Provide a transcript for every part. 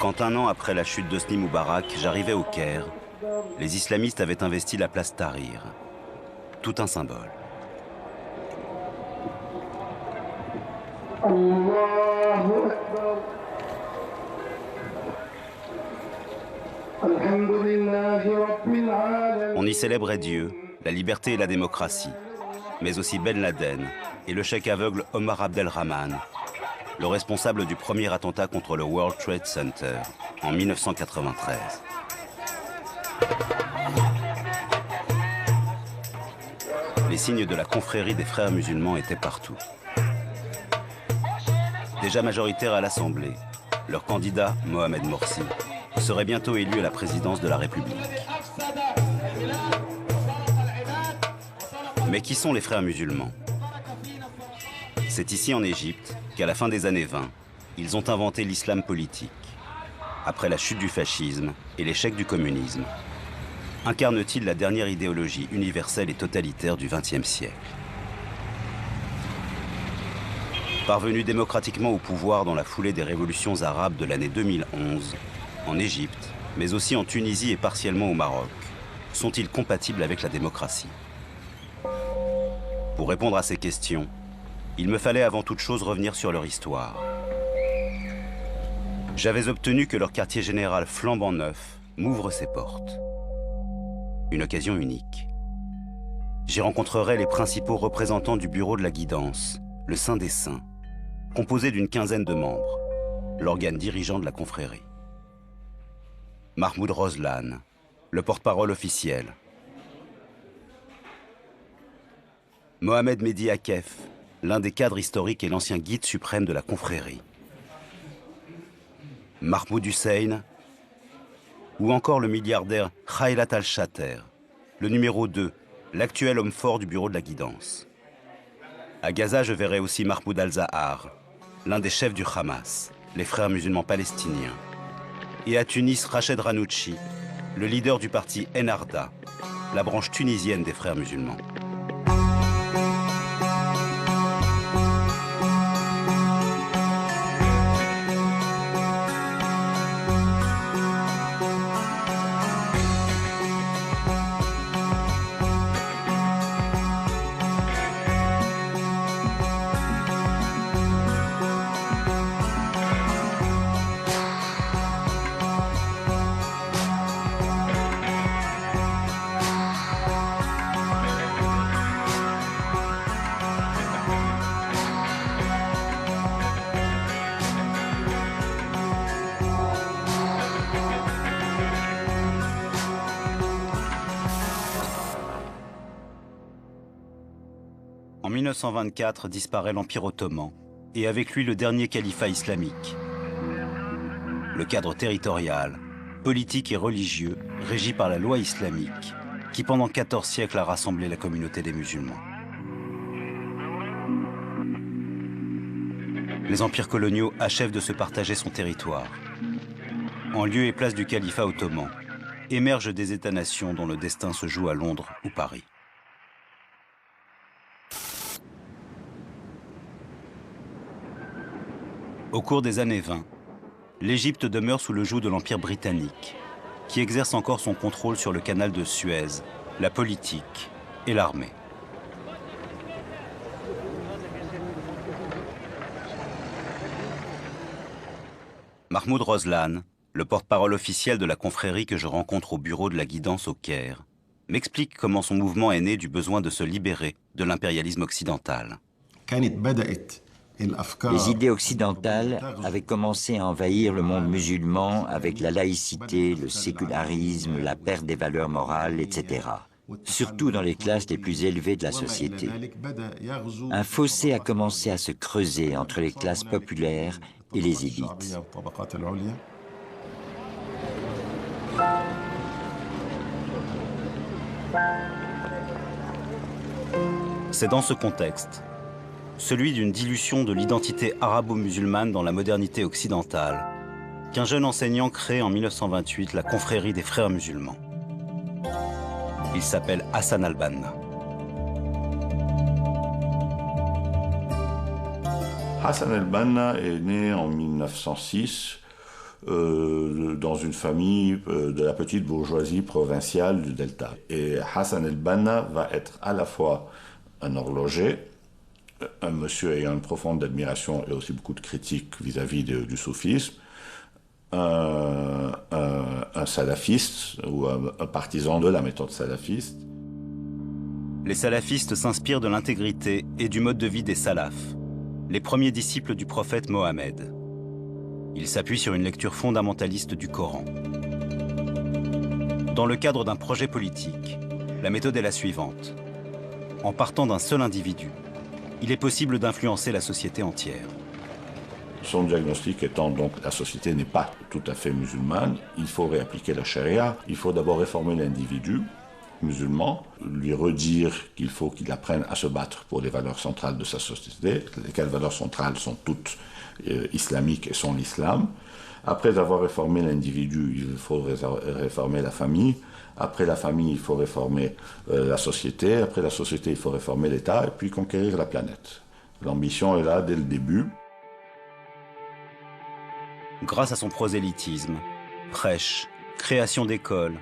Quand un an après la chute d'Hosni Moubarak, j'arrivais au Caire, les islamistes avaient investi la place Tahrir. Tout un symbole. On y célébrait Dieu, la liberté et la démocratie, mais aussi Ben Laden et le cheikh aveugle Omar Abdelrahman, le responsable du premier attentat contre le World Trade Center en 1993. Les signes de la confrérie des frères musulmans étaient partout. Déjà majoritaire à l'Assemblée, leur candidat, Mohamed Morsi, serait bientôt élu à la présidence de la République. Mais qui sont les frères musulmans? C'est ici en Égypte qu'à la fin des années 20, ils ont inventé l'islam politique. Après la chute du fascisme et l'échec du communisme, incarne-t-il la dernière idéologie universelle et totalitaire du XXe siècle? Parvenus démocratiquement au pouvoir dans la foulée des révolutions arabes de l'année 2011, en Égypte, mais aussi en Tunisie et partiellement au Maroc, sont-ils compatibles avec la démocratie? Pour répondre à ces questions, il me fallait avant toute chose revenir sur leur histoire. J'avais obtenu que leur quartier général flambant neuf m'ouvre ses portes. Une occasion unique. J'y rencontrerai les principaux représentants du bureau de la guidance, le Saint des Saints, composé d'une quinzaine de membres, l'organe dirigeant de la confrérie. Mahmoud Rozlan, le porte-parole officiel. Mohamed Mehdi Akef, l'un des cadres historiques et l'ancien guide suprême de la confrérie. Mahmoud Hussein, ou encore le milliardaire Khaylat Al-Shater, le numéro 2, l'actuel homme fort du bureau de la guidance. À Gaza, je verrai aussi Mahmoud Al-Zahar, l'un des chefs du Hamas, les frères musulmans palestiniens. Et à Tunis, Rached Ranouchi, le leader du parti Ennahda, la branche tunisienne des frères musulmans. En 1924 disparaît l'Empire ottoman et avec lui le dernier califat islamique. Le cadre territorial, politique et religieux régi par la loi islamique qui pendant 14 siècles a rassemblé la communauté des musulmans. Les empires coloniaux achèvent de se partager son territoire. En lieu et place du califat ottoman, émergent des États-nations dont le destin se joue à Londres ou Paris. Au cours des années 20, l'Égypte demeure sous le joug de l'Empire britannique, qui exerce encore son contrôle sur le canal de Suez, la politique et l'armée. Mahmoud Rozlan, le porte-parole officiel de la confrérie que je rencontre au bureau de la guidance au Caire, m'explique comment son mouvement est né du besoin de se libérer de l'impérialisme occidental. Les idées occidentales avaient commencé à envahir le monde musulman avec la laïcité, le sécularisme, la perte des valeurs morales, etc. Surtout dans les classes les plus élevées de la société. Un fossé a commencé à se creuser entre les classes populaires et les élites. C'est dans ce contexte, celui d'une dilution de l'identité arabo-musulmane dans la modernité occidentale, qu'un jeune enseignant crée en 1928 la confrérie des frères musulmans. Il s'appelle Hassan al-Banna. Hassan al-Banna est né en 1906 dans une famille de la petite bourgeoisie provinciale du Delta. Et Hassan el-Banna va être à la fois un horloger, un monsieur ayant une profonde admiration et aussi beaucoup de critiques vis-à-vis du soufisme, un salafiste ou un partisan de la méthode salafiste. Les salafistes s'inspirent de l'intégrité et du mode de vie des salafs, les premiers disciples du prophète Mohammed. Ils s'appuient sur une lecture fondamentaliste du Coran. Dans le cadre d'un projet politique, la méthode est la suivante. En partant d'un seul individu, il est possible d'influencer la société entière. Son diagnostic étant donc la société n'est pas tout à fait musulmane, il faut réappliquer la charia, il faut d'abord réformer l'individu musulman, lui redire qu'il faut qu'il apprenne à se battre pour les valeurs centrales de sa société, lesquelles valeurs centrales sont toutes islamiques et sont l'islam. Après avoir réformé l'individu, il faut réformer la famille. Après la famille, il faut réformer la société. Après la société, il faut réformer l'État et puis conquérir la planète. L'ambition est là dès le début. Grâce à son prosélytisme, prêche, création d'écoles,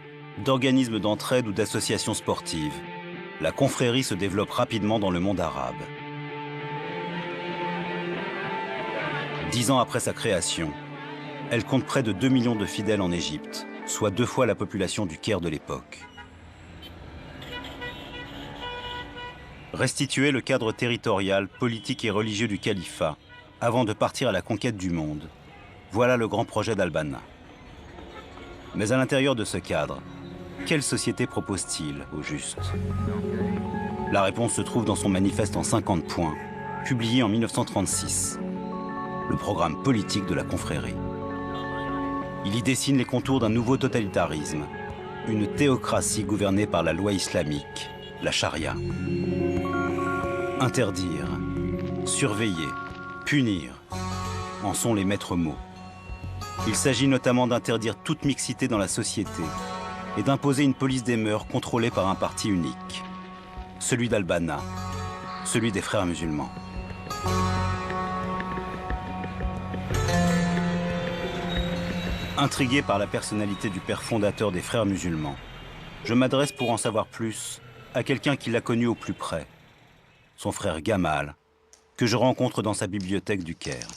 d'organismes d'entraide ou d'associations sportives, la confrérie se développe rapidement dans le monde arabe. 10 ans après sa création, elle compte près de 2 millions de fidèles en Égypte, soit 2 fois la population du Caire de l'époque. Restituer le cadre territorial, politique et religieux du califat avant de partir à la conquête du monde, voilà le grand projet d'al-Banna. Mais à l'intérieur de ce cadre, quelle société propose-t-il au juste? La réponse se trouve dans son manifeste en 50 points, publié en 1936, le programme politique de la confrérie. Il y dessine les contours d'un nouveau totalitarisme, une théocratie gouvernée par la loi islamique, la charia. Interdire, surveiller, punir, en sont les maîtres mots. Il s'agit notamment d'interdire toute mixité dans la société et d'imposer une police des mœurs contrôlée par un parti unique, celui d'al-Banna, celui des frères musulmans. Intrigué par la personnalité du père fondateur des frères musulmans, je m'adresse pour en savoir plus à quelqu'un qui l'a connu au plus près, son frère Gamal, que je rencontre dans sa bibliothèque du Caire.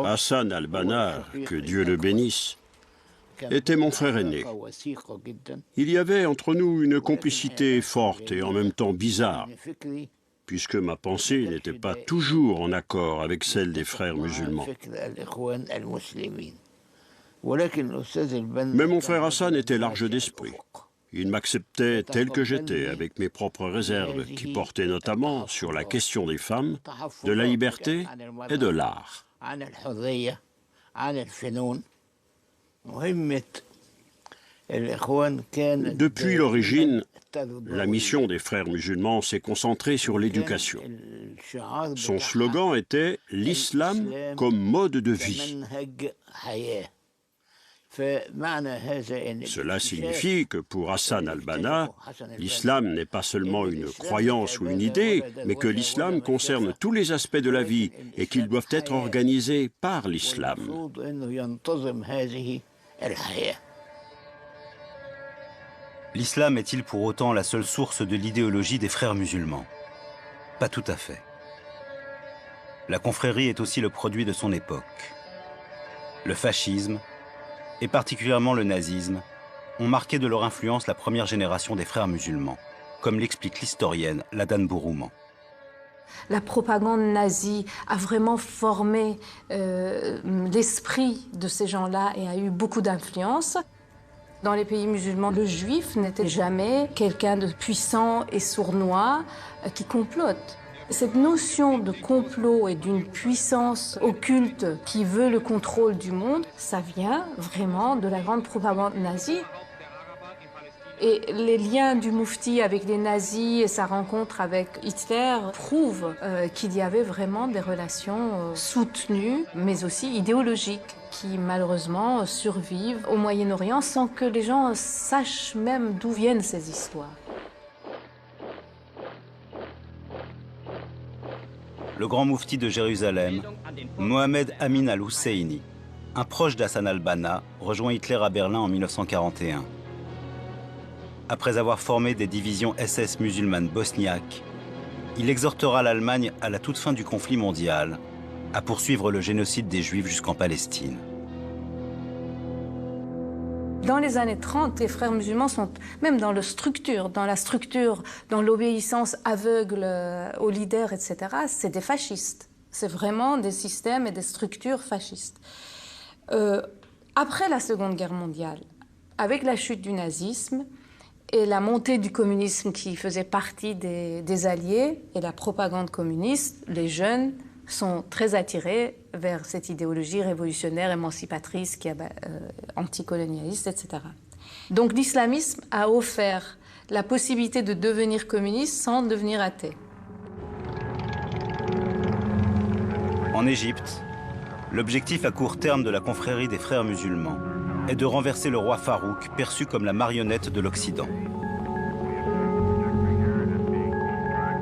Hassan al-Banna, que Dieu le bénisse, était mon frère aîné. Il y avait entre nous une complicité forte et en même temps bizarre, puisque ma pensée n'était pas toujours en accord avec celle des frères musulmans. Mais mon frère Hassan était large d'esprit. Il m'acceptait tel que j'étais, avec mes propres réserves, qui portaient notamment sur la question des femmes, de la liberté et de l'art. Depuis l'origine, la mission des frères musulmans s'est concentrée sur l'éducation. Son slogan était « L'islam comme mode de vie ». Cela signifie que pour Hassan al-Banna, l'islam n'est pas seulement une croyance ou une idée, mais que l'islam concerne tous les aspects de la vie et qu'ils doivent être organisés par l'islam. L'islam est-il pour autant la seule source de l'idéologie des frères musulmans? Pas tout à fait. La confrérie est aussi le produit de son époque. Le fascisme, et particulièrement le nazisme, ont marqué de leur influence la première génération des frères musulmans, comme l'explique l'historienne Ladan Bourouman. La propagande nazie a vraiment formé l'esprit de ces gens-là et a eu beaucoup d'influence. Dans les pays musulmans, le juif n'était jamais quelqu'un de puissant et sournois qui complote. Cette notion de complot et d'une puissance occulte qui veut le contrôle du monde, ça vient vraiment de la grande propagande nazie. Et les liens du Moufti avec les nazis et sa rencontre avec Hitler prouvent qu'il y avait vraiment des relations soutenues, mais aussi idéologiques, qui malheureusement survivent au Moyen-Orient sans que les gens sachent même d'où viennent ces histoires. Le grand moufti de Jérusalem, Mohamed Amin al-Husseini, un proche d'Hassan al-Banna rejoint Hitler à Berlin en 1941. Après avoir formé des divisions SS musulmanes bosniaques, il exhortera l'Allemagne à la toute fin du conflit mondial à poursuivre le génocide des Juifs jusqu'en Palestine. Dans les années 30, les frères musulmans sont même dans la structure, dans l'obéissance aveugle aux leaders, etc. C'est des fascistes. C'est vraiment des systèmes et des structures fascistes. Après la Seconde Guerre mondiale, avec la chute du nazisme et la montée du communisme qui faisait partie des Alliés et la propagande communiste, les jeunes sont très attirés vers cette idéologie révolutionnaire, émancipatrice, anticolonialiste, etc. Donc l'islamisme a offert la possibilité de devenir communiste sans devenir athée. En Égypte, l'objectif à court terme de la confrérie des frères musulmans est de renverser le roi Farouk, perçu comme la marionnette de l'Occident.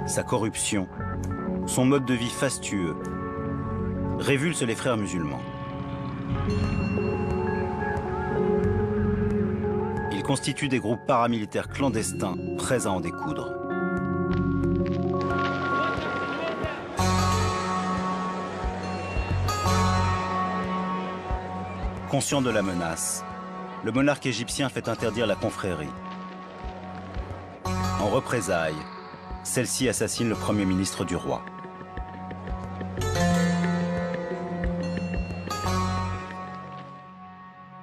Sa corruption, son mode de vie fastueux, révulse les frères musulmans. Ils constituent des groupes paramilitaires clandestins prêts à en découdre. Conscient de la menace, le monarque égyptien fait interdire la confrérie. En représailles, celle-ci assassine le premier ministre du roi.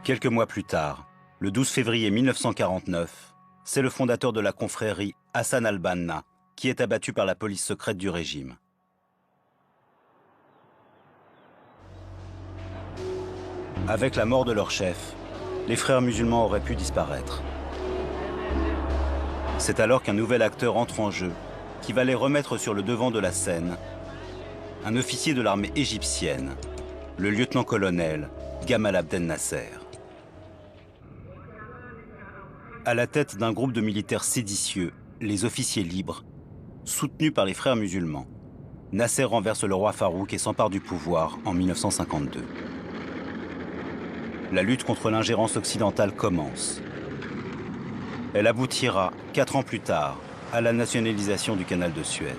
Quelques mois plus tard, le 12 février 1949, c'est le fondateur de la confrérie, Hassan al-Banna, qui est abattu par la police secrète du régime. Avec la mort de leur chef, les frères musulmans auraient pu disparaître. C'est alors qu'un nouvel acteur entre en jeu, qui va les remettre sur le devant de la scène, un officier de l'armée égyptienne, le lieutenant-colonel Gamal Abdel Nasser. À la tête d'un groupe de militaires séditieux, les officiers libres, soutenus par les frères musulmans, Nasser renverse le roi Farouk et s'empare du pouvoir en 1952. La lutte contre l'ingérence occidentale commence. Elle aboutira, 4 ans plus tard, à la nationalisation du canal de Suez.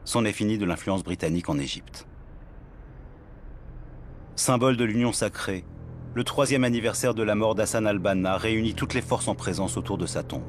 C'en est fini de l'influence britannique en Égypte. Symbole de l'union sacrée, le 3e anniversaire de la mort d'Hassan al-Banna réunit toutes les forces en présence autour de sa tombe.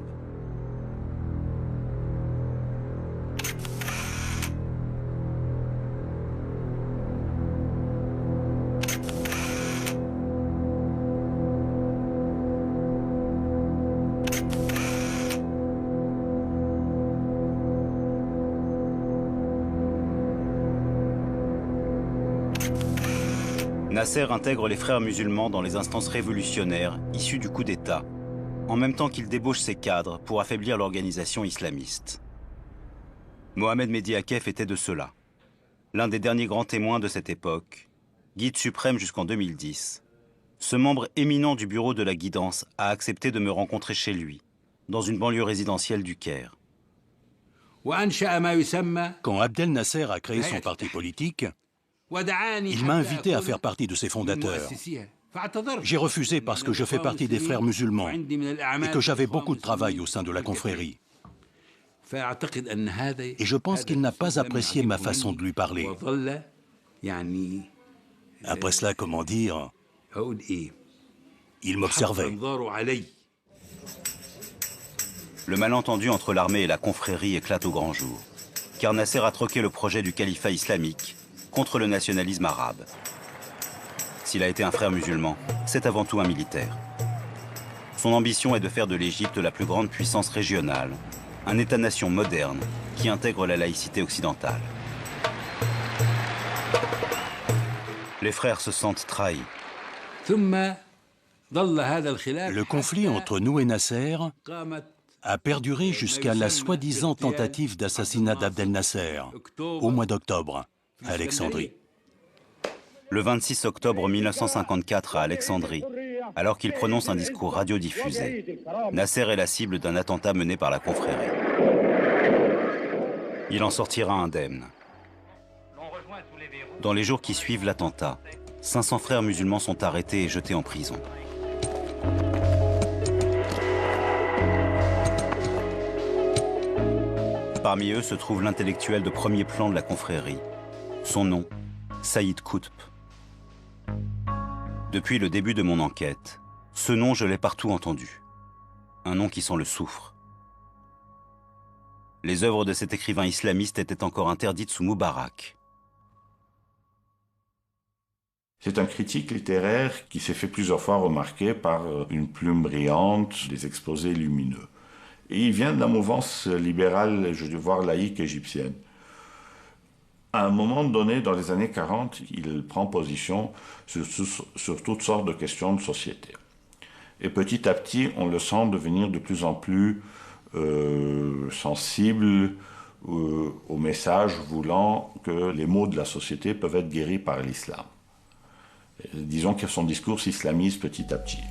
Nasser intègre les frères musulmans dans les instances révolutionnaires issues du coup d'État, en même temps qu'il débauche ses cadres pour affaiblir l'organisation islamiste. Mohamed Mehdi Akef était de ceux-là, l'un des derniers grands témoins de cette époque, guide suprême jusqu'en 2010. Ce membre éminent du bureau de la guidance a accepté de me rencontrer chez lui, dans une banlieue résidentielle du Caire. Quand Abdel Nasser a créé son parti politique, il m'a invité à faire partie de ses fondateurs. J'ai refusé parce que je fais partie des frères musulmans et que j'avais beaucoup de travail au sein de la confrérie. Et je pense qu'il n'a pas apprécié ma façon de lui parler. Après cela, comment dire, il m'observait. Le malentendu entre l'armée et la confrérie éclate au grand jour, car Nasser a troqué le projet du califat islamique contre le nationalisme arabe. S'il a été un frère musulman, c'est avant tout un militaire. Son ambition est de faire de l'Égypte la plus grande puissance régionale, un État-nation moderne qui intègre la laïcité occidentale. Les frères se sentent trahis. Le conflit entre nous et Nasser a perduré jusqu'à la soi-disant tentative d'assassinat d'Abdel Nasser au mois d'octobre à Alexandrie. Le 26 octobre 1954 à Alexandrie, alors qu'il prononce un discours radiodiffusé, Nasser est la cible d'un attentat mené par la confrérie. Il en sortira indemne. Dans les jours qui suivent l'attentat, 500 frères musulmans sont arrêtés et jetés en prison. Parmi eux se trouve l'intellectuel de premier plan de la confrérie. Son nom, Saïd Qutb. Depuis le début de mon enquête, ce nom, je l'ai partout entendu. Un nom qui sent le soufre. Les œuvres de cet écrivain islamiste étaient encore interdites sous Moubarak. C'est un critique littéraire qui s'est fait plusieurs fois remarquer par une plume brillante, des exposés lumineux. Et il vient de la mouvance libérale, je veux voir laïque égyptienne. À un moment donné, dans les années 40, il prend position sur toutes sortes de questions de société. Et petit à petit, on le sent devenir de plus en plus sensible au message voulant que les maux de la société peuvent être guéris par l'islam. Disons que son discours s'islamise petit à petit.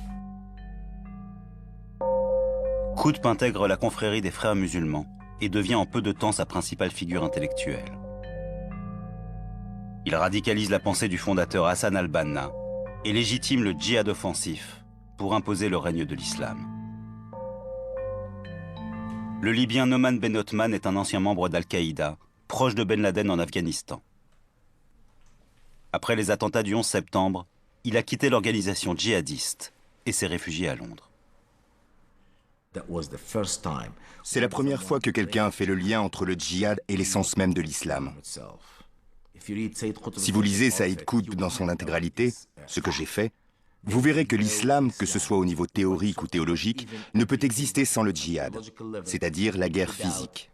Qutb intègre la confrérie des frères musulmans et devient en peu de temps sa principale figure intellectuelle. Il radicalise la pensée du fondateur Hassan al-Banna et légitime le djihad offensif pour imposer le règne de l'islam. Le Libyen Noman Ben Othman est un ancien membre d'Al-Qaïda, proche de Ben Laden en Afghanistan. Après les attentats du 11 septembre, il a quitté l'organisation djihadiste et s'est réfugié à Londres. C'est la première fois que quelqu'un fait le lien entre le djihad et l'essence même de l'islam. Si vous lisez Saïd Qutb dans son intégralité, ce que j'ai fait, vous verrez que l'islam, que ce soit au niveau théorique ou théologique, ne peut exister sans le djihad, c'est-à-dire la guerre physique.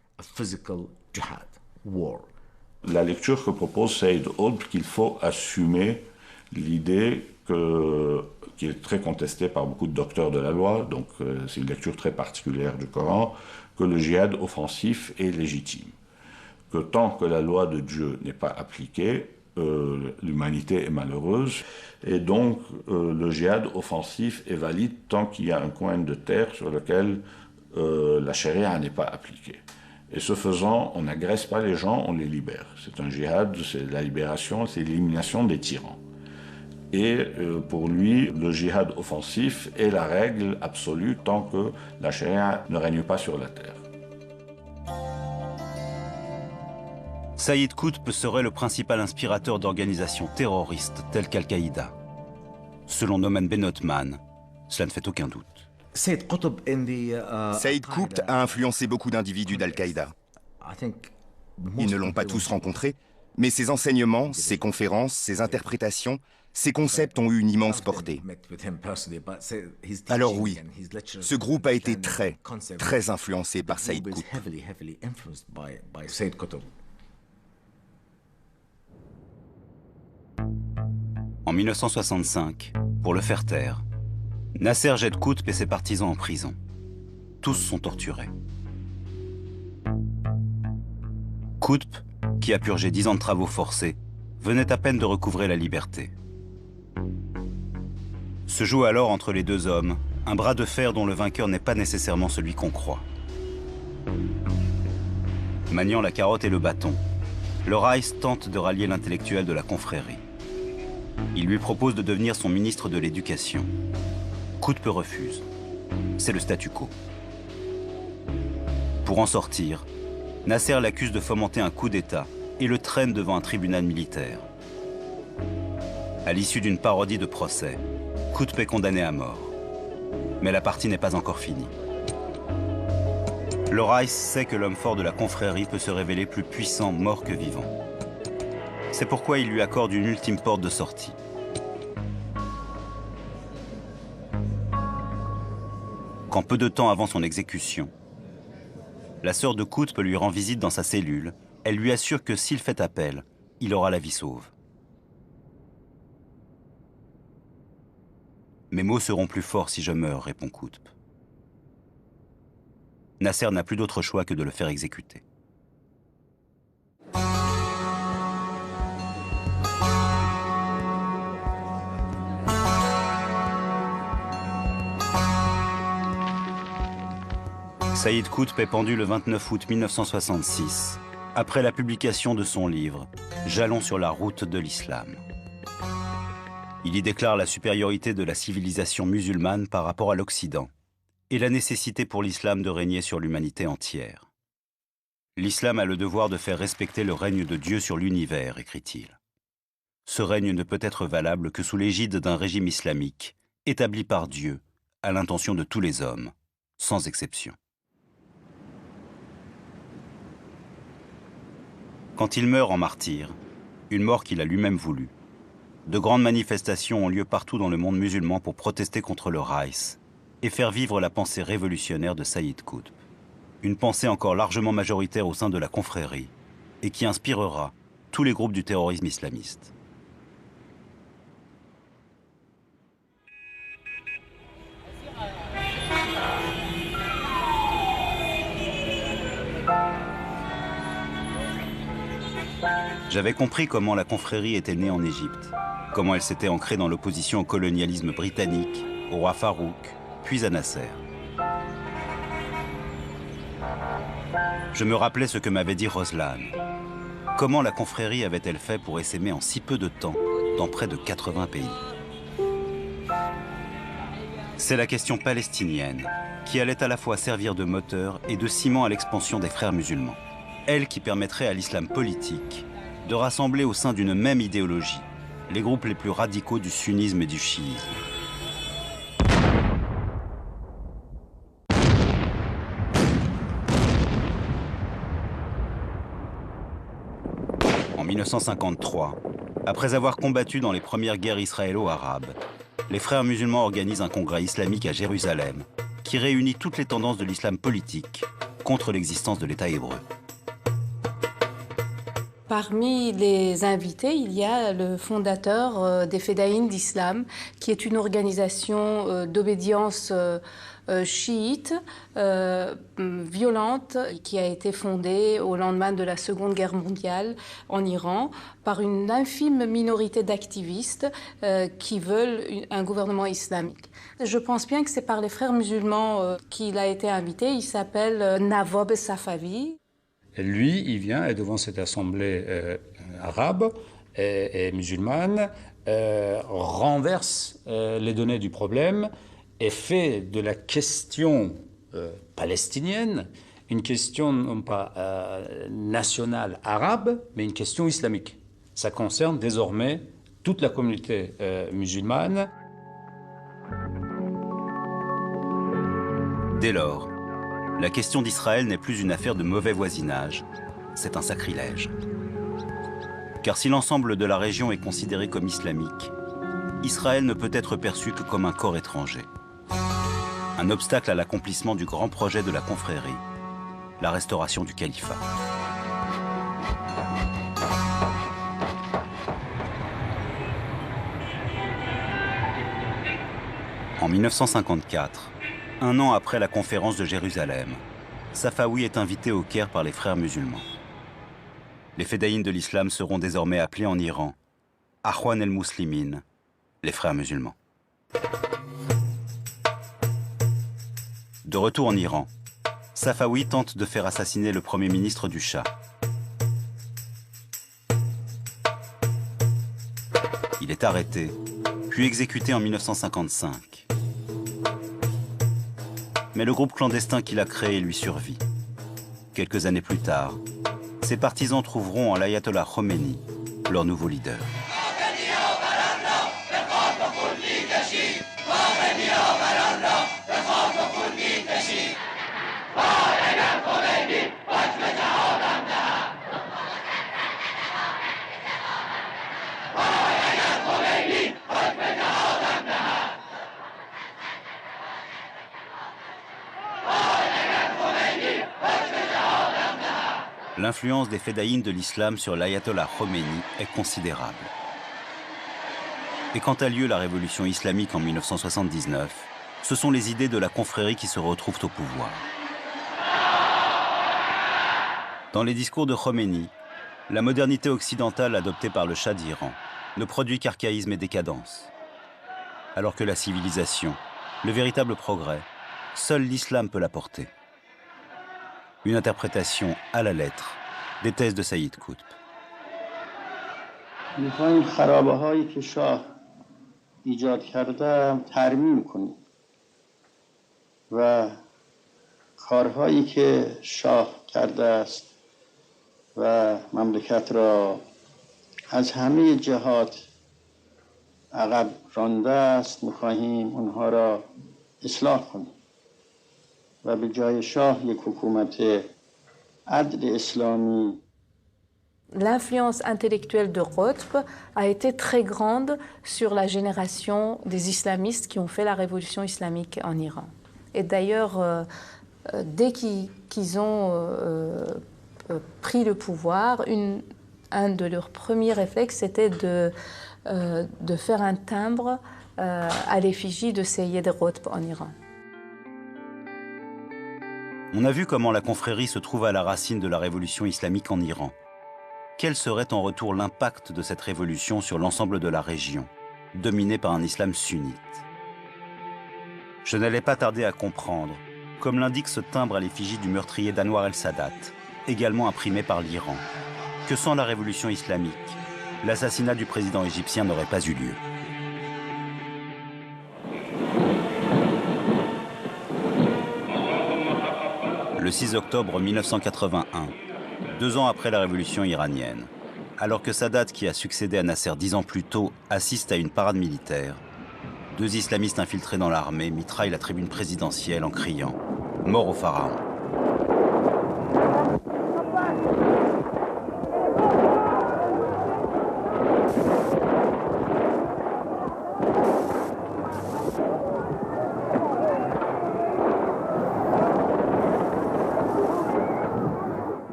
La lecture que propose Saïd Qutb, qu'il faut assumer l'idée qui est très contestée par beaucoup de docteurs de la loi, donc c'est une lecture très particulière du Coran, que le djihad offensif est légitime. Que tant que la loi de Dieu n'est pas appliquée, l'humanité est malheureuse, et donc le djihad offensif est valide tant qu'il y a un coin de terre sur lequel la charia n'est pas appliquée. Et ce faisant, on n'agresse pas les gens, on les libère. C'est un djihad, c'est la libération, c'est l'élimination des tyrans. Et pour lui, le djihad offensif est la règle absolue tant que la charia ne règne pas sur la terre. Saïd Qutb serait le principal inspirateur d'organisations terroristes telles qu'Al-Qaïda. Selon Noman Ben Othman, cela ne fait aucun doute. Saïd Qutb a influencé beaucoup d'individus d'Al-Qaïda. Ils ne l'ont pas tous rencontré, mais ses enseignements, ses conférences, ses interprétations, ses concepts ont eu une immense portée. Alors oui, ce groupe a été très influencé par Saïd Qutb. En 1965, pour le faire taire, Nasser jette Qutb et ses partisans en prison. Tous sont torturés. Qutb, qui a purgé 10 ans de travaux forcés, venait à peine de recouvrer la liberté. Se joue alors entre les deux hommes un bras de fer dont le vainqueur n'est pas nécessairement celui qu'on croit. Maniant la carotte et le bâton, le Raïs tente de rallier l'intellectuel de la confrérie. Il lui propose de devenir son ministre de l'Éducation. Qutb refuse. C'est le statu quo. Pour en sortir, Nasser l'accuse de fomenter un coup d'État et le traîne devant un tribunal militaire. À l'issue d'une parodie de procès, Qutb est condamné à mort. Mais la partie n'est pas encore finie. Le Raïs sait que l'homme fort de la confrérie peut se révéler plus puissant mort que vivant. C'est pourquoi il lui accorde une ultime porte de sortie. Quand peu de temps avant son exécution, la sœur de Qutb lui rend visite dans sa cellule. Elle lui assure que s'il fait appel, il aura la vie sauve. Mes mots seront plus forts si je meurs, répond Qutb. Nasser n'a plus d'autre choix que de le faire exécuter. Saïd Qutb est pendu le 29 août 1966, après la publication de son livre « Jalons sur la route de l'islam ». Il y déclare la supériorité de la civilisation musulmane par rapport à l'Occident et la nécessité pour l'islam de régner sur l'humanité entière. L'islam a le devoir de faire respecter le règne de Dieu sur l'univers, écrit-il. Ce règne ne peut être valable que sous l'égide d'un régime islamique établi par Dieu à l'intention de tous les hommes, sans exception. Quand il meurt en martyr, une mort qu'il a lui-même voulue, de grandes manifestations ont lieu partout dans le monde musulman pour protester contre le Raïs et faire vivre la pensée révolutionnaire de Sayyid Qutb. Une pensée encore largement majoritaire au sein de la confrérie et qui inspirera tous les groupes du terrorisme islamiste. J'avais compris comment la confrérie était née en Égypte, comment elle s'était ancrée dans l'opposition au colonialisme britannique, au roi Farouk, puis à Nasser. Je me rappelais ce que m'avait dit Roslan. Comment la confrérie avait-elle fait pour essaimer en si peu de temps dans près de 80 pays? C'est la question palestinienne qui allait à la fois servir de moteur et de ciment à l'expansion des frères musulmans. Elle qui permettrait à l'islam politique de rassembler au sein d'une même idéologie les groupes les plus radicaux du sunnisme et du chiisme. En 1953, après avoir combattu dans les premières guerres israélo-arabes, les frères musulmans organisent un congrès islamique à Jérusalem qui réunit toutes les tendances de l'islam politique contre l'existence de l'État hébreu. Parmi les invités, il y a le fondateur des Fedaïn d'Islam, qui est une organisation d'obédience chiite, violente, qui a été fondée au lendemain de la Seconde Guerre mondiale en Iran par une infime minorité d'activistes qui veulent un gouvernement islamique. Je pense bien que c'est par les frères musulmans qu'il a été invité. Il s'appelle Navob Safavi. Et lui, il vient et devant cette assemblée arabe et musulmane, renverse les données du problème et fait de la question palestinienne une question non pas nationale arabe, mais une question islamique. Ça concerne désormais toute la communauté musulmane. Dès lors, la question d'Israël n'est plus une affaire de mauvais voisinage, c'est un sacrilège. Car si l'ensemble de la région est considéré comme islamique, Israël ne peut être perçu que comme un corps étranger. Un obstacle à l'accomplissement du grand projet de la confrérie, la restauration du califat. En 1954, un an après la conférence de Jérusalem, Safawi est invité au Caire par les frères musulmans. Les Fedaïn de l'islam seront désormais appelés en Iran Akhwan el-Muslimin, les frères musulmans. De retour en Iran, Safawi tente de faire assassiner le premier ministre du Shah. Il est arrêté, puis exécuté en 1955. Mais le groupe clandestin qu'il a créé lui survit. Quelques années plus tard, ses partisans trouveront en l'ayatollah Khomeini leur nouveau leader. L'influence des Fedaïn de l'islam sur l'ayatollah Khomeini est considérable. Et quand a lieu la révolution islamique en 1979, ce sont les idées de la confrérie qui se retrouvent au pouvoir. Dans les discours de Khomeini, la modernité occidentale adoptée par le Shah d'Iran ne produit qu'archaïsme et décadence. Alors que la civilisation, le véritable progrès, seul l'islam peut l'apporter. Une interprétation à la lettre des thèses de Sayyid Qutb. ایجاد کرده ترمیم کنیم و کارهایی که شاه کرده است و مملکت را از همه جهات عقب رانده است می‌خواهیم اونها را اصلاح کنیم و به جای شاه یک حکومت عدل اسلامی. L'influence intellectuelle de Qutb a été très grande sur la génération des islamistes qui ont fait la révolution islamique en Iran. Et d'ailleurs, dès qu'ils ont pris le pouvoir, un de leurs premiers réflexes, c'était de faire un timbre à l'effigie de Seyyed Qutb en Iran. On a vu comment la confrérie se trouve à la racine de la révolution islamique en Iran. Quel serait en retour l'impact de cette révolution sur l'ensemble de la région, dominée par un islam sunnite? Je n'allais pas tarder à comprendre, comme l'indique ce timbre à l'effigie du meurtrier d'Anwar el-Sadat, également imprimé par l'Iran, que sans la révolution islamique, l'assassinat du président égyptien n'aurait pas eu lieu. Le 6 octobre 1981, 2 ans après la révolution iranienne, alors que Sadat, qui a succédé à Nasser 10 ans plus tôt, assiste à une parade militaire, 2 islamistes infiltrés dans l'armée mitraillent la tribune présidentielle en criant « Mort au pharaon ».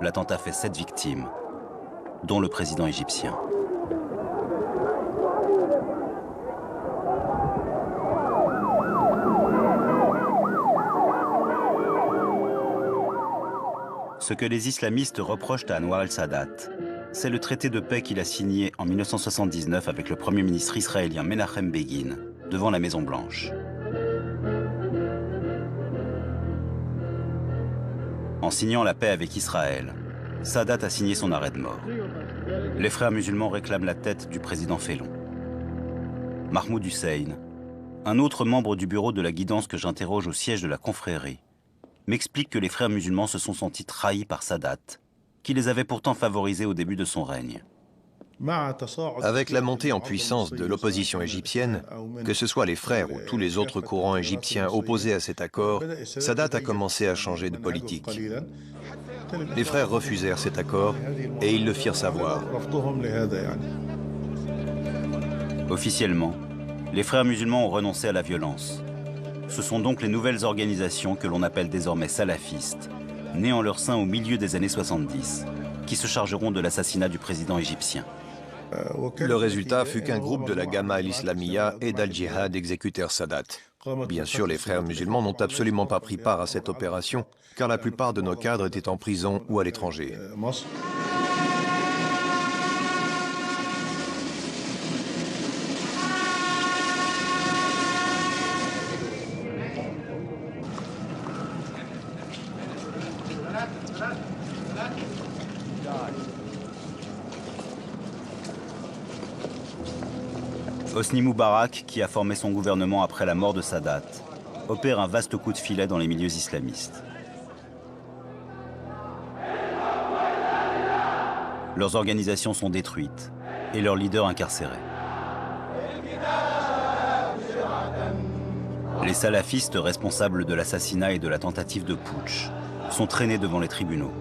L'attentat fait 7 victimes, dont le président égyptien. Ce que les islamistes reprochent à Anwar el-Sadat, c'est le traité de paix qu'il a signé en 1979 avec le premier ministre israélien Menachem Begin, devant la Maison-Blanche. En signant la paix avec Israël, Sadat a signé son arrêt de mort. Les frères musulmans réclament la tête du président félon. Mahmoud Hussein, un autre membre du bureau de la guidance que j'interroge au siège de la confrérie, m'explique que les frères musulmans se sont sentis trahis par Sadat, qui les avait pourtant favorisés au début de son règne. Avec la montée en puissance de l'opposition égyptienne, que ce soit les frères ou tous les autres courants égyptiens opposés à cet accord, Sadat a commencé à changer de politique. Les frères refusèrent cet accord et ils le firent savoir. Officiellement, les frères musulmans ont renoncé à la violence. Ce sont donc les nouvelles organisations que l'on appelle désormais salafistes, nées en leur sein au milieu des années 70, qui se chargeront de l'assassinat du président égyptien. Le résultat fut qu'un groupe de la Gamma al-Islamiyya et d'Al-Jihad exécutèrent Sadat. Bien sûr, les frères musulmans n'ont absolument pas pris part à cette opération, car la plupart de nos cadres étaient en prison ou à l'étranger. Hosni Moubarak, qui a formé son gouvernement après la mort de Sadat, opère un vaste coup de filet dans les milieux islamistes. Leurs organisations sont détruites et leurs leaders incarcérés. Les salafistes responsables de l'assassinat et de la tentative de putsch sont traînés devant les tribunaux.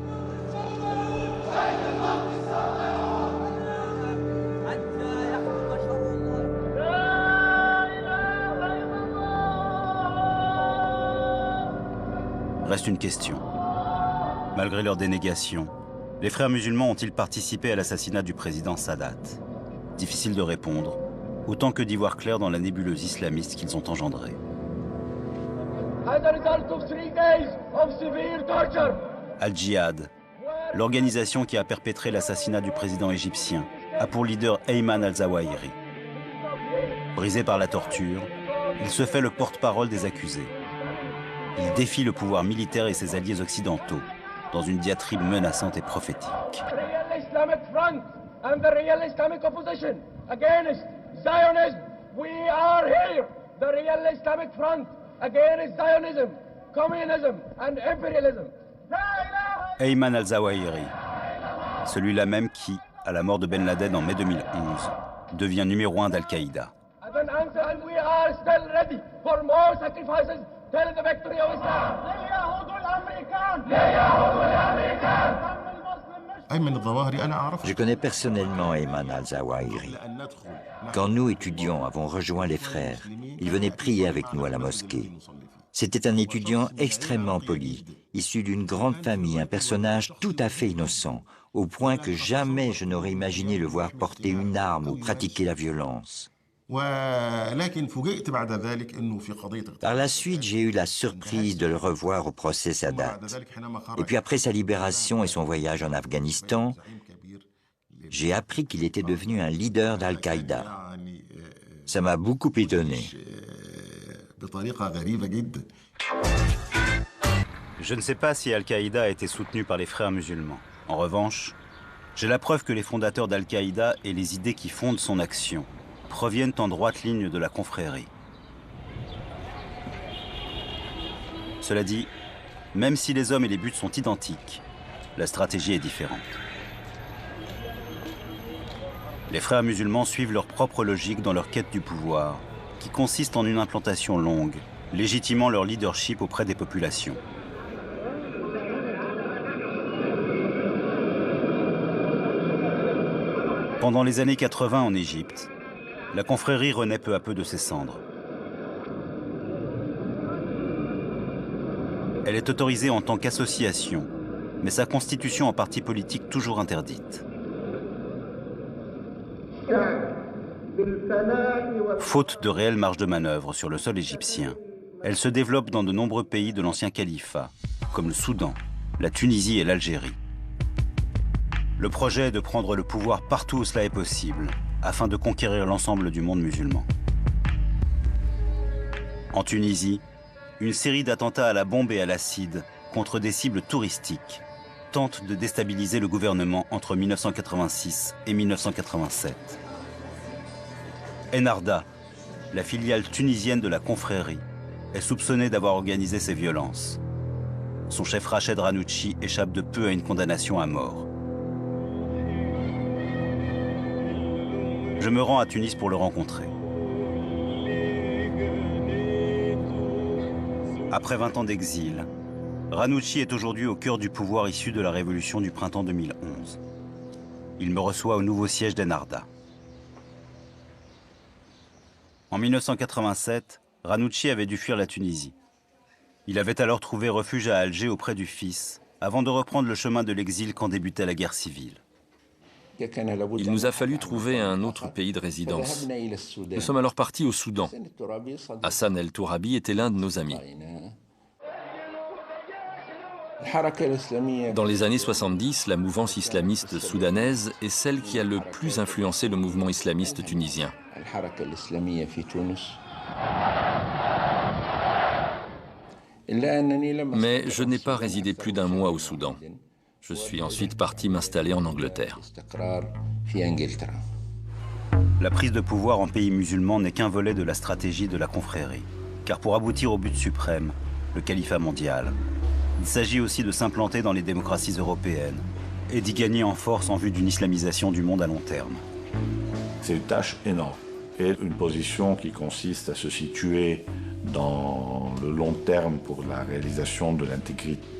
Reste une question. Malgré leur dénégation, les frères musulmans ont-ils participé à l'assassinat du président Sadat? Difficile de répondre, autant que d'y voir clair dans la nébuleuse islamiste qu'ils ont engendrée. Al-Jihad, l'organisation qui a perpétré l'assassinat du président égyptien, a pour leader Ayman al-Zawahiri. Brisé par la torture, il se fait le porte-parole des accusés. Il défie le pouvoir militaire et ses alliés occidentaux dans une diatribe menaçante et prophétique. We are here, the real Islamic Front against Zionism, communism and imperialism. Ayman al-Zawahiri, celui-là même qui, à la mort de Ben Laden en mai 2011, devient numéro 1 d'Al-Qaïda. And we are still ready for more sacrifices till the victory of Islam. Je connais personnellement Ayman al-Zawahiri. Quand nous, étudiants, avons rejoint les frères, il venait prier avec nous à la mosquée. C'était un étudiant extrêmement poli, issu d'une grande famille, un personnage tout à fait innocent, au point que jamais je n'aurais imaginé le voir porter une arme ou pratiquer la violence. Par la suite, j'ai eu la surprise de le revoir au procès Sadat. Et puis après sa libération et son voyage en Afghanistan, j'ai appris qu'il était devenu un leader d'Al-Qaïda. Ça m'a beaucoup étonné. Je ne sais pas si Al-Qaïda a été soutenu par les frères musulmans. En revanche, j'ai la preuve que les fondateurs d'Al-Qaïda et les idées qui fondent son action proviennent en droite ligne de la confrérie. Cela dit, même si les hommes et les buts sont identiques, la stratégie est différente. Les frères musulmans suivent leur propre logique dans leur quête du pouvoir, qui consiste en une implantation longue, légitimant leur leadership auprès des populations. Pendant les années 80 en Égypte, la confrérie renaît peu à peu de ses cendres. Elle est autorisée en tant qu'association, mais sa constitution en parti politique toujours interdite. Faute de réelle marge de manœuvre sur le sol égyptien, elle se développe dans de nombreux pays de l'ancien califat, comme le Soudan, la Tunisie et l'Algérie. Le projet est de prendre le pouvoir partout où cela est possible, afin de conquérir l'ensemble du monde musulman. En Tunisie, une série d'attentats à la bombe et à l'acide contre des cibles touristiques tente de déstabiliser le gouvernement entre 1986 et 1987. Enarda, la filiale tunisienne de la confrérie, est soupçonnée d'avoir organisé ces violences. Son chef Rached Ranouchi échappe de peu à une condamnation à mort. Je me rends à Tunis pour le rencontrer. Après 20 ans d'exil, Ranouchi est aujourd'hui au cœur du pouvoir issu de la révolution du printemps 2011. Il me reçoit au nouveau siège d'Enarda. En 1987, Ranouchi avait dû fuir la Tunisie. Il avait alors trouvé refuge à Alger auprès du fils, avant de reprendre le chemin de l'exil quand débutait la guerre civile. Il nous a fallu trouver un autre pays de résidence. Nous sommes alors partis au Soudan. Hassan el-Tourabi était l'un de nos amis. Dans les années 70, la mouvance islamiste soudanaise est celle qui a le plus influencé le mouvement islamiste tunisien. Mais je n'ai pas résidé plus d'un mois au Soudan. Je suis ensuite parti m'installer en Angleterre. La prise de pouvoir en pays musulman n'est qu'un volet de la stratégie de la confrérie. Car pour aboutir au but suprême, le califat mondial, il s'agit aussi de s'implanter dans les démocraties européennes et d'y gagner en force en vue d'une islamisation du monde à long terme. C'est une tâche énorme et une position qui consiste à se situer dans le long terme pour la réalisation de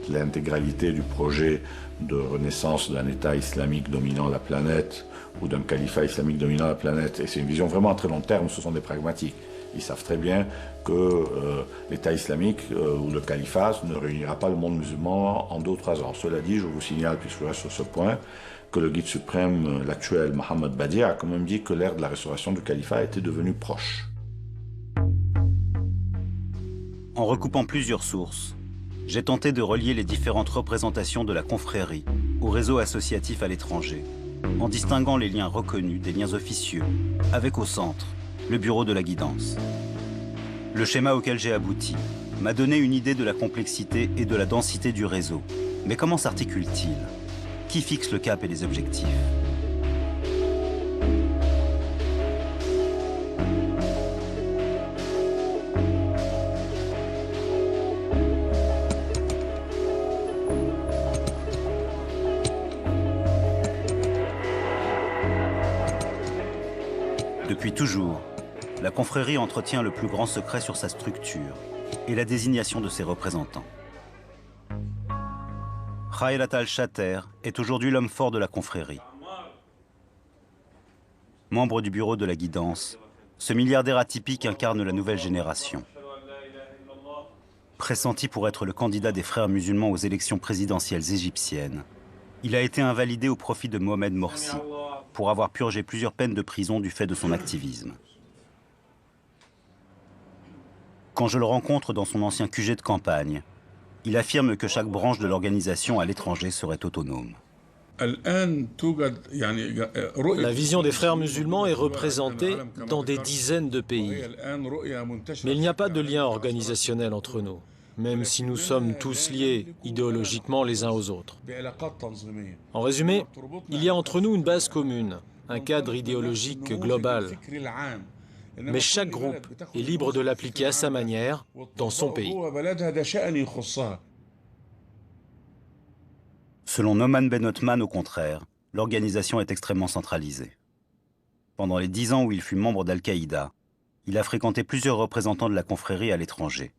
l'intégralité du projet de renaissance d'un État islamique dominant la planète ou d'un califat islamique dominant la planète. Et c'est une vision vraiment à très long terme, ce sont des pragmatiques. Ils savent très bien que l'État islamique ou le califat ne réunira pas le monde musulman en 2 ou 3 ans. Cela dit, je vous signale, puisque je reste sur ce point, que le guide suprême, l'actuel Mohammed Badi, a quand même dit que l'ère de la restauration du califat était devenue proche. En recoupant plusieurs sources, j'ai tenté de relier les différentes représentations de la confrérie au réseau associatif à l'étranger, en distinguant les liens reconnus des liens officieux, avec au centre le bureau de la guidance. Le schéma auquel j'ai abouti m'a donné une idée de la complexité et de la densité du réseau. Mais comment s'articule-t-il? Qui fixe le cap et les objectifs? Depuis toujours, la confrérie entretient le plus grand secret sur sa structure et la désignation de ses représentants. Khayrat al-Shater est aujourd'hui l'homme fort de la confrérie. Membre du bureau de la guidance, ce milliardaire atypique incarne la nouvelle génération. Pressenti pour être le candidat des frères musulmans aux élections présidentielles égyptiennes, il a été invalidé au profit de Mohamed Morsi pour avoir purgé plusieurs peines de prison du fait de son activisme. Quand je le rencontre dans son ancien QG de campagne, il affirme que chaque branche de l'organisation à l'étranger serait autonome. La vision des frères musulmans est représentée dans des dizaines de pays. Mais il n'y a pas de lien organisationnel entre nous, même si nous sommes tous liés idéologiquement les uns aux autres. En résumé, il y a entre nous une base commune, un cadre idéologique global. Mais chaque groupe est libre de l'appliquer à sa manière dans son pays. Selon Noman Ben Othman, au contraire, l'organisation est extrêmement centralisée. Pendant les 10 ans où il fut membre d'Al-Qaïda, il a fréquenté plusieurs représentants de la confrérie à l'étranger.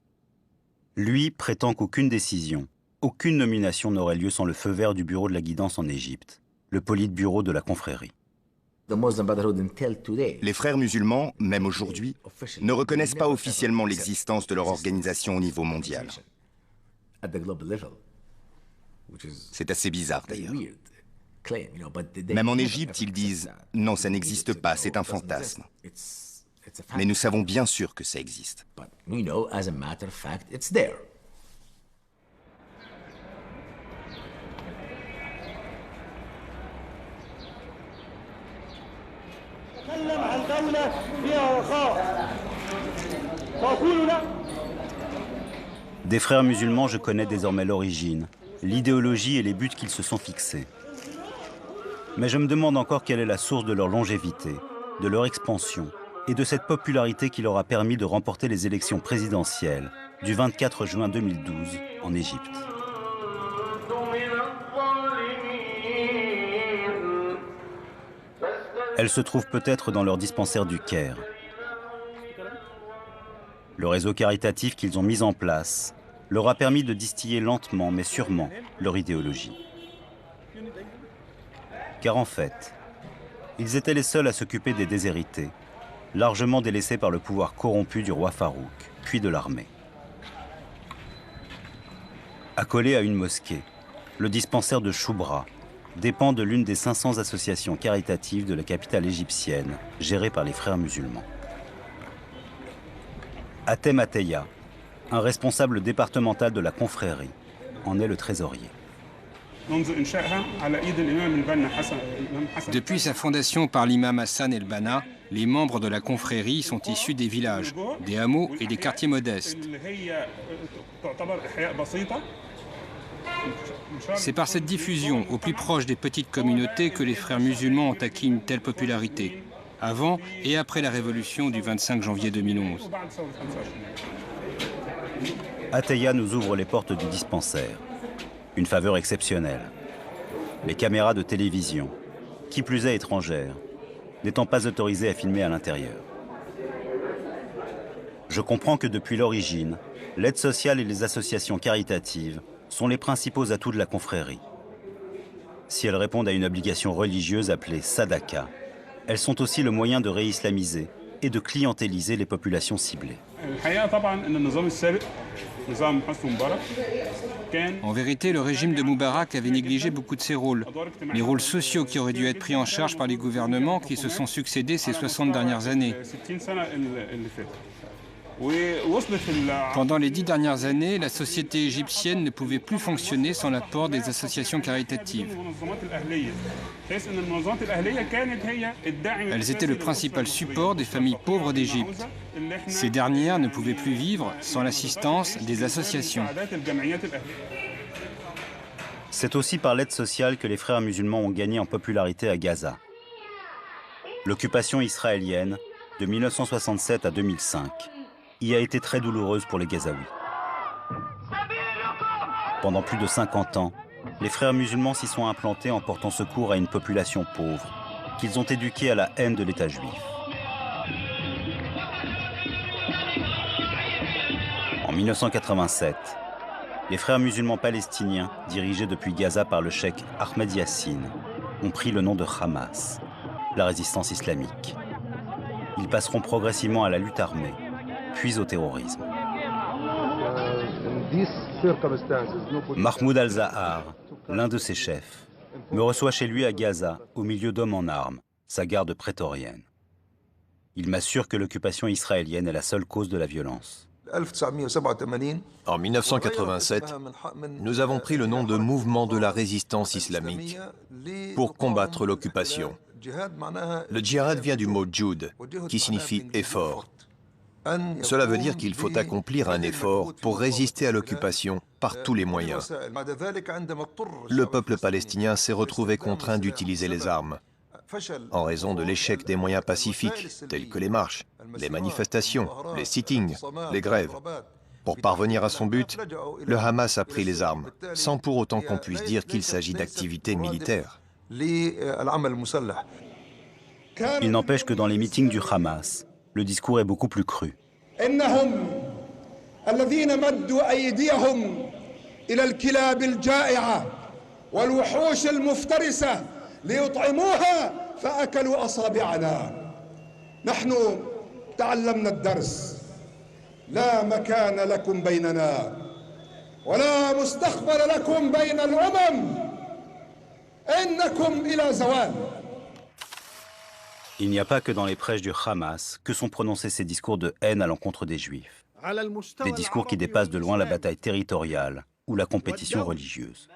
Lui prétend qu'aucune décision, aucune nomination n'aurait lieu sans le feu vert du bureau de la guidance en Égypte, le politburo de la confrérie. Les frères musulmans, même aujourd'hui, ne reconnaissent pas officiellement l'existence de leur organisation au niveau mondial. C'est assez bizarre d'ailleurs. Même en Égypte, ils disent « Non, ça n'existe pas, c'est un fantasme ». Mais nous savons bien sûr que ça existe. Des frères musulmans, je connais désormais l'origine, l'idéologie et les buts qu'ils se sont fixés. Mais je me demande encore quelle est la source de leur longévité, de leur expansion et de cette popularité qui leur a permis de remporter les élections présidentielles du 24 juin 2012 en Égypte. Elle se trouve peut-être dans leur dispensaire du Caire. Le réseau caritatif qu'ils ont mis en place leur a permis de distiller lentement mais sûrement leur idéologie. Car en fait, ils étaient les seuls à s'occuper des déshérités, largement délaissés par le pouvoir corrompu du roi Farouk, puis de l'armée. Accolé à une mosquée, le dispensaire de Choubra dépend de l'une des 500 associations caritatives de la capitale égyptienne, gérée par les frères musulmans. Atem Ateya, un responsable départemental de la confrérie, en est le trésorier. Depuis sa fondation par l'imam Hassan el-Banna, les membres de la confrérie sont issus des villages, des hameaux et des quartiers modestes. C'est par cette diffusion au plus proche des petites communautés que les frères musulmans ont acquis une telle popularité, avant et après la révolution du 25 janvier 2011. Ateya nous ouvre les portes du dispensaire. Une faveur exceptionnelle. Les caméras de télévision, qui plus est étrangères, n'étant pas autorisées à filmer à l'intérieur. Je comprends que depuis l'origine, l'aide sociale et les associations caritatives sont les principaux atouts de la confrérie. Si elles répondent à une obligation religieuse appelée sadaka, elles sont aussi le moyen de réislamiser et de clientéliser les populations ciblées. En vérité, le régime de Moubarak avait négligé beaucoup de ses rôles. Les rôles sociaux qui auraient dû être pris en charge par les gouvernements qui se sont succédés ces 60 dernières années. Pendant les 10 dernières années, la société égyptienne ne pouvait plus fonctionner sans l'apport des associations caritatives. Elles étaient le principal support des familles pauvres d'Égypte. Ces dernières ne pouvaient plus vivre sans l'assistance des associations. C'est aussi par l'aide sociale que les frères musulmans ont gagné en popularité à Gaza. L'occupation israélienne, de 1967 à 2005, y a été très douloureuse pour les Gazaouis. Pendant plus de 50 ans, les frères musulmans s'y sont implantés en portant secours à une population pauvre, qu'ils ont éduquée à la haine de l'État juif. En 1987, les frères musulmans palestiniens, dirigés depuis Gaza par le cheikh Ahmed Yassine, ont pris le nom de Hamas, la résistance islamique. Ils passeront progressivement à la lutte armée, puis au terrorisme. Mahmoud al-Zahar, l'un de ses chefs, me reçoit chez lui à Gaza, au milieu d'hommes en armes, sa garde prétorienne. Il m'assure que l'occupation israélienne est la seule cause de la violence. En 1987, nous avons pris le nom de Mouvement de la résistance islamique pour combattre l'occupation. Le djihad vient du mot djoud, qui signifie effort. Cela veut dire qu'il faut accomplir un effort pour résister à l'occupation par tous les moyens. Le peuple palestinien s'est retrouvé contraint d'utiliser les armes, en raison de l'échec des moyens pacifiques, tels que les marches, les manifestations, les sittings, les grèves. Pour parvenir à son but, le Hamas a pris les armes, sans pour autant qu'on puisse dire qu'il s'agit d'activités militaires. Il n'empêche que dans les meetings du Hamas, le discours est beaucoup plus cru. فأكلوا أصابعنا نحن تعلمنا الدرس لا مكان لكم بيننا ولا مستقبل لكم بين الأمم إنكم إلى زوال. Il n'y a pas que dans les prêches du Hamas que sont prononcés ces discours de haine à l'encontre des Juifs. Des discours qui dépassent de loin la bataille territoriale ou la compétition religieuse.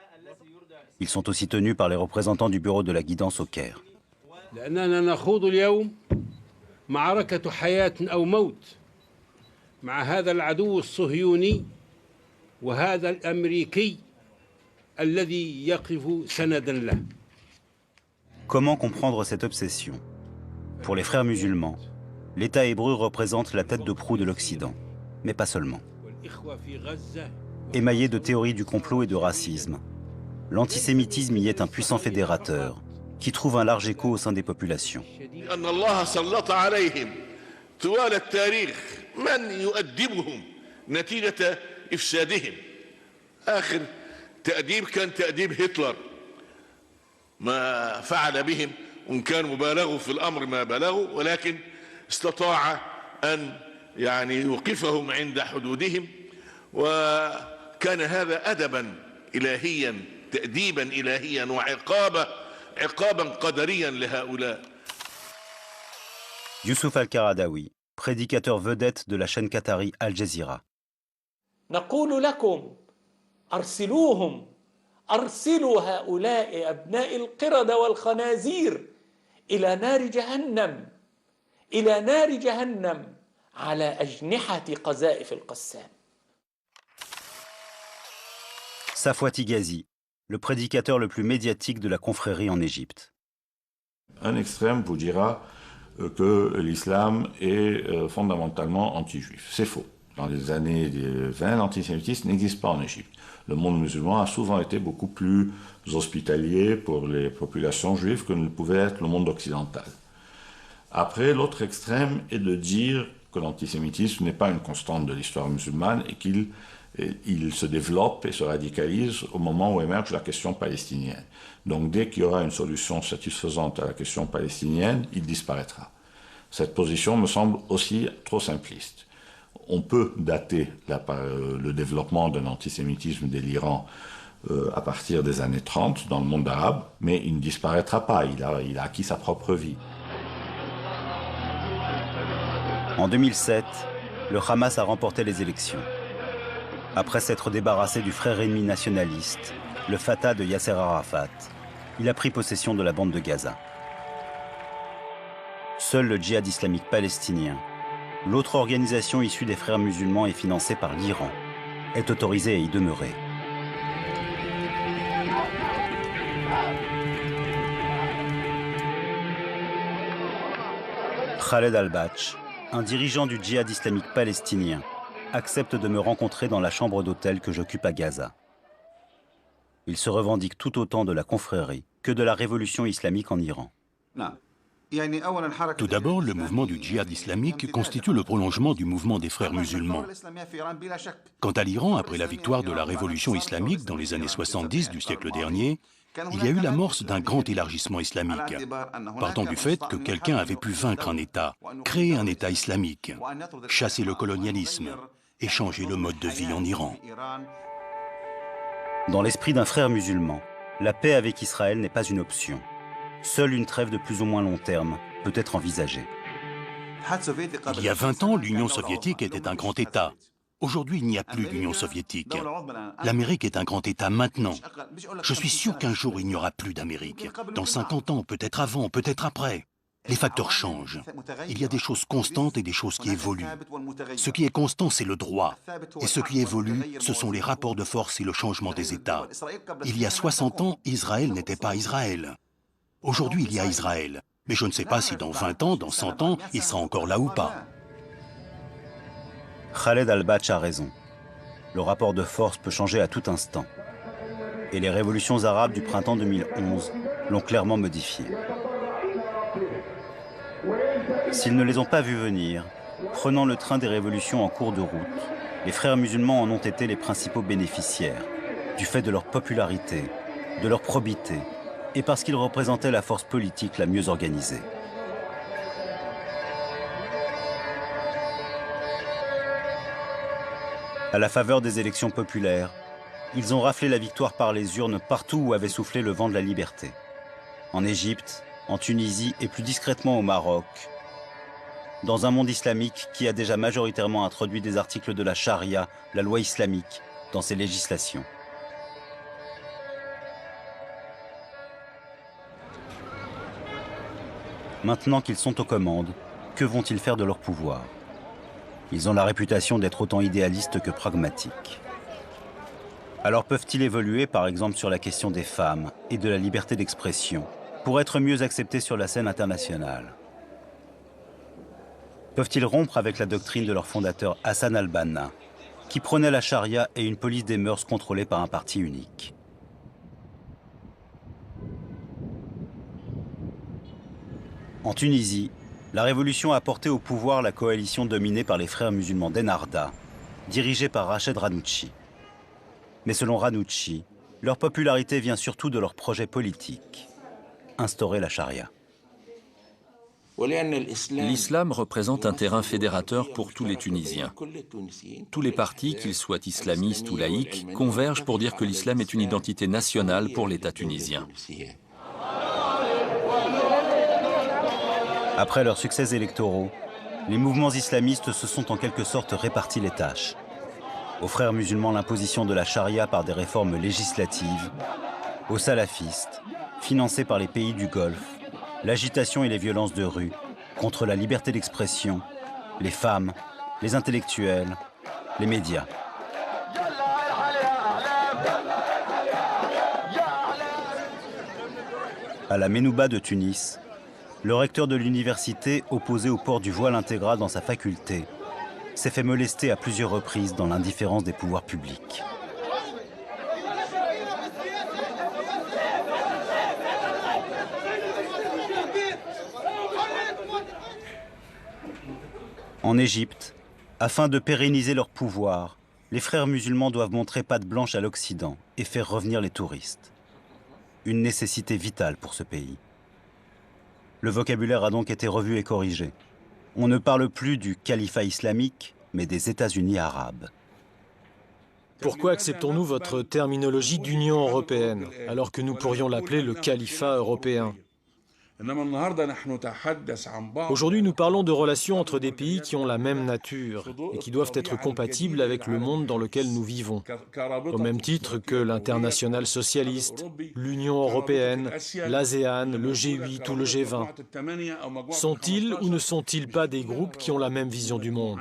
Ils sont aussi tenus par les représentants du bureau de la guidance au Caire. لأننا نخوض اليوم معركة حياة أو موت مع هذا العدو الصهيوني وهذا الأمريكي الذي يقف سندا له. Comment comprendre cette obsession? Pour les frères musulmans, l'État hébreu représente la tête de proue de l'Occident, mais pas seulement. Émaillé de théories du complot et de racisme, l'antisémitisme y est un puissant fédérateur qui trouve un large écho au sein des populations. وإن كان مبالغوا في الأمر ما بلغوا ولكن استطاع أن يعني يوقفهم عند حدودهم وكان هذا أدبا إلهيا تأديبا إلهيا وعقابا قدريا لهؤلاء. Youssouf Al-Qaradawi, prédicateur vedette de la chaîne qatari Al Jazeera. نقول لكم أرسلوهم أرسلوا هؤلاء أبناء القردة والخنازير إلى نار جهنم على أجنحة قذائف القسام. Safwati Ghazi, le prédicateur le plus médiatique de la confrérie en Égypte. Un extrême vous dira que l'islam est fondamentalement anti-juif. C'est faux. Dans les années 20, l'antisémitisme n'existe pas en Égypte. Le monde musulman a souvent été beaucoup plus hospitalier pour les populations juives que ne pouvait être le monde occidental. Après, l'autre extrême est de dire que l'antisémitisme n'est pas une constante de l'histoire musulmane et qu'il se développe et se radicalise au moment où émerge la question palestinienne. Donc dès qu'il y aura une solution satisfaisante à la question palestinienne, il disparaîtra. Cette position me semble aussi trop simpliste. On peut dater le développement d'un antisémitisme délirant à partir des années 30 dans le monde arabe, mais il ne disparaîtra pas, il a acquis sa propre vie. En 2007, le Hamas a remporté les élections. Après s'être débarrassé du frère ennemi nationaliste, le Fatah de Yasser Arafat, il a pris possession de la bande de Gaza. Seul le djihad islamique palestinien, l'autre organisation issue des frères musulmans et financée par l'Iran, est autorisée à y demeurer. Khaled Al-Bach, un dirigeant du djihad islamique palestinien, accepte de me rencontrer dans la chambre d'hôtel que j'occupe à Gaza. Il se revendique tout autant de la confrérie que de la révolution islamique en Iran. Tout d'abord, le mouvement du djihad islamique constitue le prolongement du mouvement des frères musulmans. Quant à l'Iran, après la victoire de la révolution islamique dans les années 70 du siècle dernier, il y a eu l'amorce d'un grand élargissement islamique, partant du fait que quelqu'un avait pu vaincre un État, créer un État islamique, chasser le colonialisme et changer le mode de vie en Iran. Dans l'esprit d'un frère musulman, la paix avec Israël n'est pas une option. Seule une trêve de plus ou moins long terme peut être envisagée. Il y a 20 ans, l'Union soviétique était un grand État. Aujourd'hui, il n'y a plus d'Union soviétique. L'Amérique est un grand État maintenant. Je suis sûr qu'un jour, il n'y aura plus d'Amérique. Dans 50 ans, peut-être avant, peut-être après. Les facteurs changent. Il y a des choses constantes et des choses qui évoluent. Ce qui est constant, c'est le droit. Et ce qui évolue, ce sont les rapports de force et le changement des États. Il y a 60 ans, Israël n'était pas Israël. Aujourd'hui, il y a Israël. Mais je ne sais pas si dans 20 ans, dans 100 ans, il sera encore là ou pas. Khaled Al-Batch a raison. Le rapport de force peut changer à tout instant. Et les révolutions arabes du printemps 2011 l'ont clairement modifié. S'ils ne les ont pas vus venir, prenant le train des révolutions en cours de route, les frères musulmans en ont été les principaux bénéficiaires, du fait de leur popularité, de leur probité, et parce qu'ils représentaient la force politique la mieux organisée. À la faveur des élections populaires, ils ont raflé la victoire par les urnes partout où avait soufflé le vent de la liberté. En Égypte, en Tunisie et plus discrètement au Maroc, dans un monde islamique qui a déjà majoritairement introduit des articles de la charia, la loi islamique, dans ses législations. Maintenant qu'ils sont aux commandes, que vont-ils faire de leur pouvoir? Ils ont la réputation d'être autant idéalistes que pragmatiques. Alors peuvent-ils évoluer, par exemple, sur la question des femmes et de la liberté d'expression, pour être mieux acceptés sur la scène internationale? Peuvent-ils rompre avec la doctrine de leur fondateur Hassan al-Banna, qui prônait la charia et une police des mœurs contrôlée par un parti unique? En Tunisie, la révolution a porté au pouvoir la coalition dominée par les frères musulmans d'Ennahda, dirigée par Rached Ghannouchi. Mais selon Ghannouchi, leur popularité vient surtout de leur projet politique, instaurer la charia. L'islam représente un terrain fédérateur pour tous les Tunisiens. Tous les partis, qu'ils soient islamistes ou laïcs, convergent pour dire que l'islam est une identité nationale pour l'État tunisien. Après leurs succès électoraux, les mouvements islamistes se sont en quelque sorte répartis les tâches. Aux frères musulmans, l'imposition de la charia par des réformes législatives. Aux salafistes, financés par les pays du Golfe, l'agitation et les violences de rue, contre la liberté d'expression, les femmes, les intellectuels, les médias. À la Ménouba de Tunis, le recteur de l'université, opposé au port du voile intégral dans sa faculté, s'est fait molester à plusieurs reprises dans l'indifférence des pouvoirs publics. En Égypte, afin de pérenniser leur pouvoir, les frères musulmans doivent montrer patte blanche à l'Occident et faire revenir les touristes. Une nécessité vitale pour ce pays. Le vocabulaire a donc été revu et corrigé. On ne parle plus du califat islamique, mais des États-Unis arabes. Pourquoi acceptons-nous votre terminologie d'Union européenne, alors que nous pourrions l'appeler le califat européen? Aujourd'hui, nous parlons de relations entre des pays qui ont la même nature et qui doivent être compatibles avec le monde dans lequel nous vivons, au même titre que l'internationale socialiste, l'Union européenne, l'ASEAN, le G8 ou le G20. Sont-ils ou ne sont-ils pas des groupes qui ont la même vision du monde?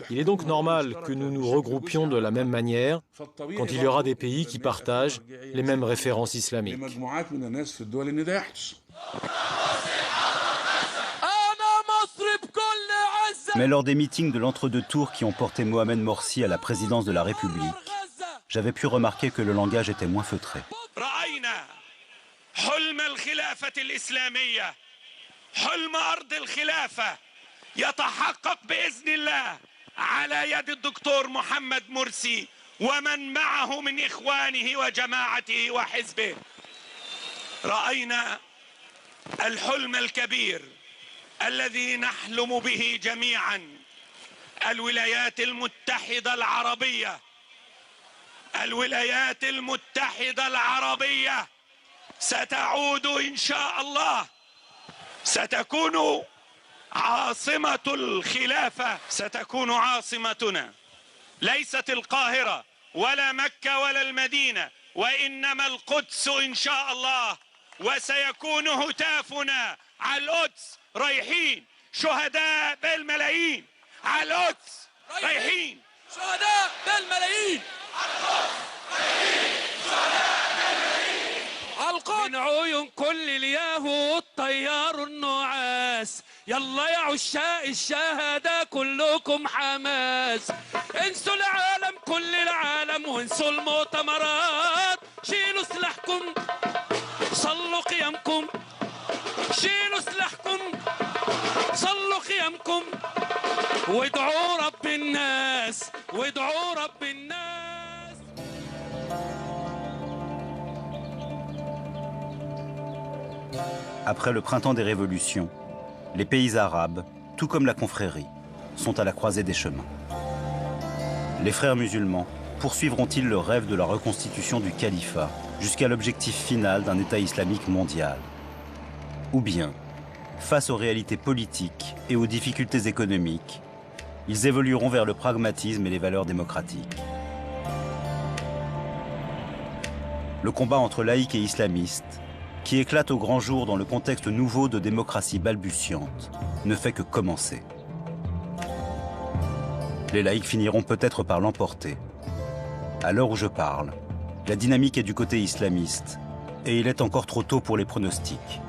Il est donc normal que nous nous regroupions de la même manière quand il y aura des pays qui partagent les mêmes références islamiques. Mais lors des meetings de l'entre-deux tours qui ont porté Mohamed Morsi à la présidence de la République, j'avais pu remarquer que le langage était moins feutré. حلم أرض الخلافة يتحقق بإذن الله على يد الدكتور محمد مرسي ومن معه من إخوانه وجماعته وحزبه. رأينا الحلم الكبير الذي نحلم به جميعا، الولايات المتحدة العربية. الولايات المتحدة العربية ستعود إن شاء الله، ستكون عاصمة الخلافة، ستكون عاصمتنا ليست القاهرة ولا مكة ولا المدينة، وإنما القدس إن شاء الله. وسيكون هتافنا على القدس رايحين شهداء بالملايين، على القدس رايحين شهداء بالملايين، من عيون كل اليهود طيار النعاس. يلا يا عشاق الشهداء كلكم حماس، انسوا العالم كل العالم وانسوا المؤتمرات، شيلوا سلاحكم صلوا قيامكم، شيلوا سلاحكم صلوا قيامكم، وادعوا رب الناس وادعوا رب الناس. Après le printemps des révolutions, les pays arabes, tout comme la confrérie, sont à la croisée des chemins. Les frères musulmans poursuivront-ils le rêve de la reconstitution du califat jusqu'à l'objectif final d'un État islamique mondial? Ou bien, face aux réalités politiques et aux difficultés économiques, ils évolueront vers le pragmatisme et les valeurs démocratiques. Le combat entre laïcs et islamistes, qui éclate au grand jour dans le contexte nouveau de démocratie balbutiante, ne fait que commencer. Les laïcs finiront peut-être par l'emporter. À l'heure où je parle, la dynamique est du côté islamiste, et il est encore trop tôt pour les pronostics.